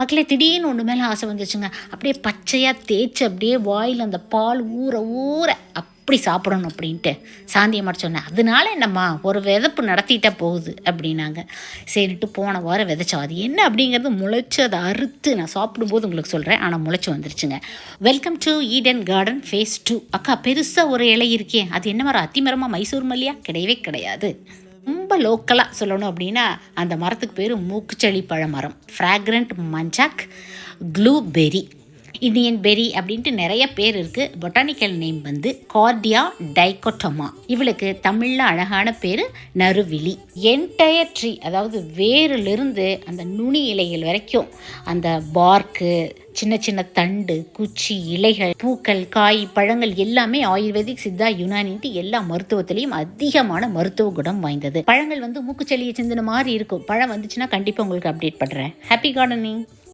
மக்களே திடீர்னு ஒன்று மேலே ஆசை வந்துச்சுங்க. அப்படியே பச்சையாக தேய்ச்சி அப்படியே வாயில் அந்த பால் ஊற ஊற அப்படி சாப்பிடணும் அப்படின்ட்டு சாந்தியம்மா சொன்னேன். அதனால என்னம்மா ஒரு விதப்பு நடத்திட்டா போகுது அப்படின்னாங்க. சரிட்டு போன வாரம் விதைச்சோம். அது என்ன அப்படிங்கிறது முளைச்சி அதை அறுத்து நான் சாப்பிடும்போது உங்களுக்கு சொல்கிறேன். ஆனால் முளைச்சி வந்துருச்சுங்க. Welcome to Eden garden face 2. அக்கா பெருசாக ஒரு இலை இருக்கே, அது என்ன மரம்? அத்திமரமாக மைசூர் மல்லியா? கிடையவே கிடையாது. ரொம்ப லோக்கலாக சொல்லணும் அப்படின்னா அந்த மரத்துக்கு பேர் மூக்குச்சளி பழ மரம், ஃப்ராக்ரண்ட் மஞ்சாக் ப்ளூபெரி, இந்தியன் பெரி அப்படின்ட்டு நிறைய பேர் இருக்குது. பொட்டானிக்கல் நேம் வந்து கார்டியா டைகோட்டோமா. இவளுக்கு தமிழில் அழகான பேர் நறுவிழி. என்டையர் ட்ரீ, அதாவது வேரிலிருந்து அந்த நுனி இலைகள் வரைக்கும் அந்த பார்க்கு, சின்ன சின்ன தண்டு, குச்சி, இலைகள், பூக்கள், காய், பழங்கள் எல்லாமே ஆயுர்வேதிக், சித்தா, யுனானின்ட்டு எல்லா மருத்துவத்திலையும் அதிகமான மருத்துவ குணம் வாய்ந்தது. பழங்கள் வந்து மூக்குச்சளியை சிந்தின மாதிரி இருக்கும். பழம் வந்துச்சுன்னா கண்டிப்பாக உங்களுக்கு அப்டேட் பண்ணுறேன். Happy gardening.